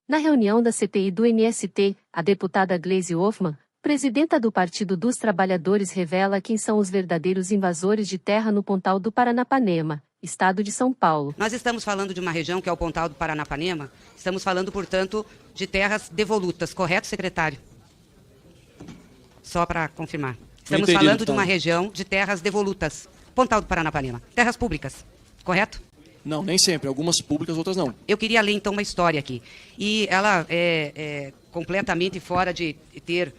Na reunião da CPI do MST, a deputada Gleisi Hoffmann, presidenta do Partido dos Trabalhadores, revela quem são os verdadeiros invasores de terra no Pontal do Paranapanema, estado de São Paulo. Nós estamos falando de uma região que é o Pontal do Paranapanema, estamos falando, portanto, de terras devolutas, correto, secretário? Só para confirmar. Estamos falando de uma região de terras devolutas, Pontal do Paranapanema, terras públicas, correto? Não, nem sempre. Algumas públicas, outras não. Eu queria ler, então, uma história aqui. E ela é completamente fora de ter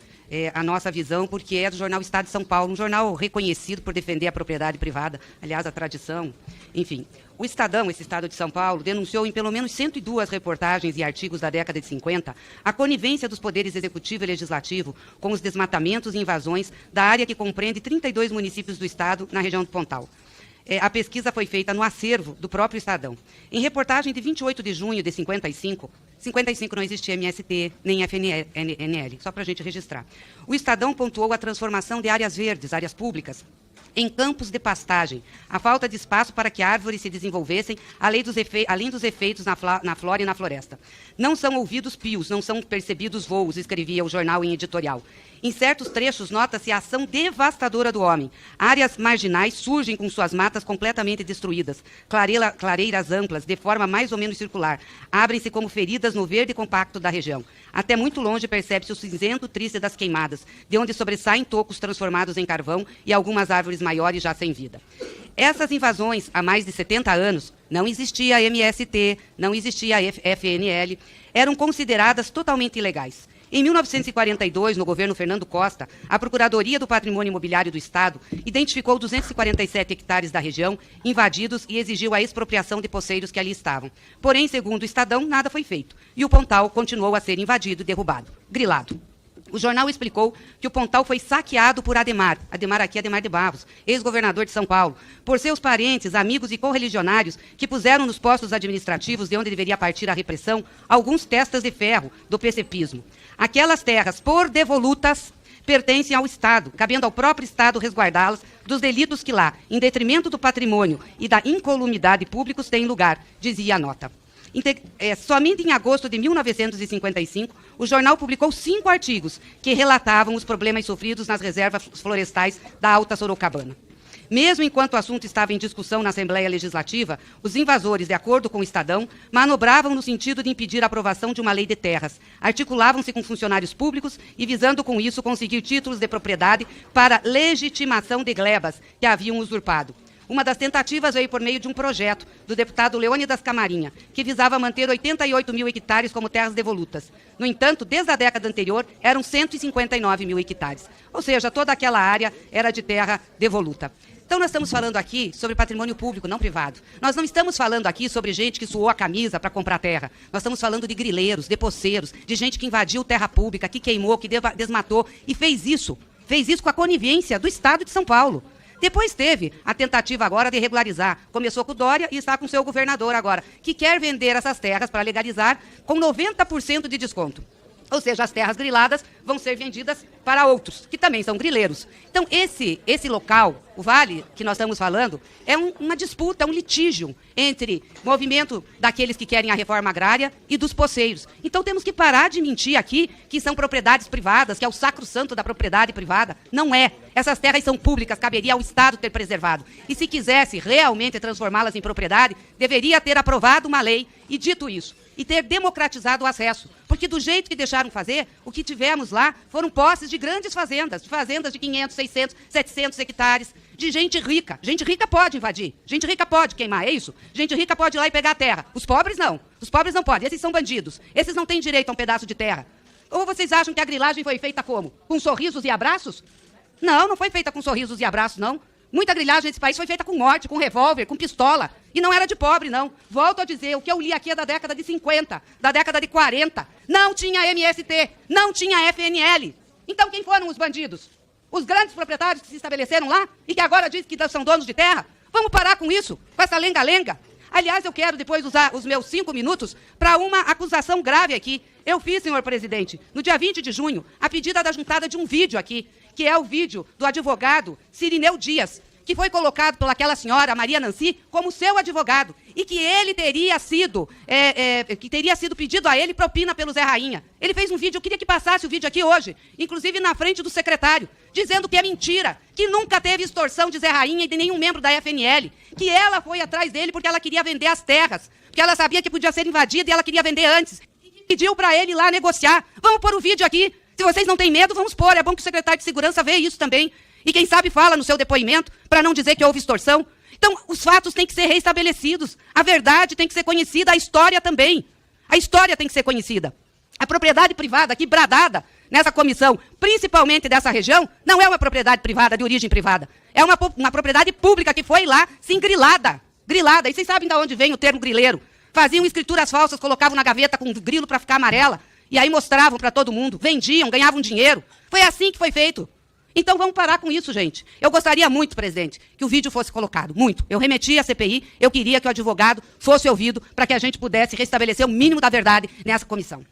a nossa visão, porque é do jornal Estado de São Paulo, um jornal reconhecido por defender a propriedade privada, aliás, a tradição, enfim. O Estadão, esse Estado de São Paulo, denunciou em pelo menos 102 reportagens e artigos da década de 50 a conivência dos poderes executivo e legislativo com os desmatamentos e invasões da área que compreende 32 municípios do Estado na região do Pontal. A pesquisa foi feita no acervo do próprio Estadão. Em reportagem de 28 de junho de 55 não existia MST, nem FNL, só para a gente registrar. O Estadão pontuou a transformação de áreas verdes, áreas públicas, em campos de pastagem, a falta de espaço para que árvores se desenvolvessem, além dos efeitos na flora e na floresta. Não são ouvidos pios, não são percebidos voos, escrevia o jornal em editorial. Em certos trechos, nota-se a ação devastadora do homem. Áreas marginais surgem com suas matas completamente destruídas. Clareiras amplas, de forma mais ou menos circular, abrem-se como feridas no verde compacto da região. Até muito longe percebe-se o cinzento triste das queimadas, de onde sobressaem tocos transformados em carvão e algumas árvores maiores já sem vida. Essas invasões, há mais de 70 anos, não existia MST, não existia FNL, eram consideradas totalmente ilegais. Em 1942, no governo Fernando Costa, a Procuradoria do Patrimônio Imobiliário do Estado identificou 247 hectares da região invadidos e exigiu a expropriação de poceiros que ali estavam. Porém, segundo o Estadão, nada foi feito e o Pontal continuou a ser invadido e derrubado, grilado. O jornal explicou que o Pontal foi saqueado por Adhemar aqui, Adhemar de Barros, ex-governador de São Paulo, por seus parentes, amigos e correligionários que puseram nos postos administrativos de onde deveria partir a repressão alguns testas de ferro do PCPismo. Aquelas terras, por devolutas, pertencem ao Estado, cabendo ao próprio Estado resguardá-las dos delitos que lá, em detrimento do patrimônio e da incolumidade públicos, têm lugar, dizia a nota. Somente em agosto de 1955, o jornal publicou 5 artigos que relatavam os problemas sofridos nas reservas florestais da Alta Sorocabana. Mesmo enquanto o assunto estava em discussão na Assembleia Legislativa, os invasores, de acordo com o Estadão, manobravam no sentido de impedir a aprovação de uma lei de terras, articulavam-se com funcionários públicos e, visando com isso, conseguir títulos de propriedade para legitimação de glebas que haviam usurpado. Uma das tentativas veio por meio de um projeto do deputado Leônidas Camarinha, que visava manter 88 mil hectares como terras devolutas. No entanto, desde a década anterior, eram 159 mil hectares. Ou seja, toda aquela área era de terra devoluta. Então, nós estamos falando aqui sobre patrimônio público, não privado. Nós não estamos falando aqui sobre gente que suou a camisa para comprar terra. Nós estamos falando de grileiros, de poceiros, de gente que invadiu terra pública, que queimou, que desmatou e fez isso com a conivência do Estado de São Paulo. Depois teve a tentativa agora de regularizar. Começou com o Dória e está com o seu governador agora, que quer vender essas terras para legalizar com 90% de desconto. Ou seja, as terras griladas vão ser vendidas para outros, que também são grileiros. Então, esse local, o vale que nós estamos falando, é uma disputa, um litígio entre o movimento daqueles que querem a reforma agrária e dos poceiros. Então, temos que parar de mentir aqui que são propriedades privadas, que é o sacrossanto da propriedade privada. Não é. Essas terras são públicas, caberia ao Estado ter preservado. E se quisesse realmente transformá-las em propriedade, deveria ter aprovado uma lei e dito isso. E ter democratizado o acesso. Porque do jeito que deixaram fazer, o que tivemos lá foram posses de grandes fazendas de 500, 600, 700 hectares, de gente rica. Gente rica pode invadir, gente rica pode queimar, é isso? Gente rica pode ir lá e pegar a terra. Os pobres não podem, esses são bandidos. Esses não têm direito a um pedaço de terra. Ou vocês acham que a grilagem foi feita como? Com sorrisos e abraços? Não foi feita com sorrisos e abraços, não. Muita grilhagem nesse país foi feita com morte, com revólver, com pistola. E não era de pobre, não. Volto a dizer, o que eu li aqui é da década de 50, da década de 40. Não tinha MST, não tinha FNL. Então quem foram os bandidos? Os grandes proprietários que se estabeleceram lá e que agora dizem que são donos de terra? Vamos parar com isso, com essa lenga-lenga. Aliás, eu quero depois usar os meus 5 minutos para uma acusação grave aqui. Eu fiz, senhor presidente, no dia 20 de junho, a pedida da juntada de um vídeo aqui, que é o vídeo do advogado Cirineu Dias, que foi colocado pelaquela senhora, Maria Nancy, como seu advogado, e que ele teria sido, pedido a ele propina pelo Zé Rainha. Ele fez um vídeo, eu queria que passasse o vídeo aqui hoje, inclusive na frente do secretário, dizendo que é mentira, que nunca teve extorsão de Zé Rainha e de nenhum membro da FNL, que ela foi atrás dele porque ela queria vender as terras, porque ela sabia que podia ser invadida e ela queria vender antes. E pediu para ele ir lá negociar. Vamos pôr o vídeo aqui. Se vocês não têm medo, vamos pôr. É bom que o secretário de Segurança veja isso também. E quem sabe fala no seu depoimento, para não dizer que houve extorsão. Então, os fatos têm que ser reestabelecidos. A verdade tem que ser conhecida, a história também. A história tem que ser conhecida. A propriedade privada aqui bradada nessa comissão, principalmente dessa região, não é uma propriedade privada, de origem privada. É uma propriedade pública que foi lá, sim, grilada. Grilada. E vocês sabem de onde vem o termo grileiro. Faziam escrituras falsas, colocavam na gaveta com grilo para ficar amarela. E aí mostravam para todo mundo. Vendiam, ganhavam dinheiro. Foi assim que foi feito. Então vamos parar com isso, gente. Eu gostaria muito, presidente, que o vídeo fosse colocado. Muito. Eu remeti à CPI, eu queria que o advogado fosse ouvido para que a gente pudesse restabelecer o mínimo da verdade nessa comissão.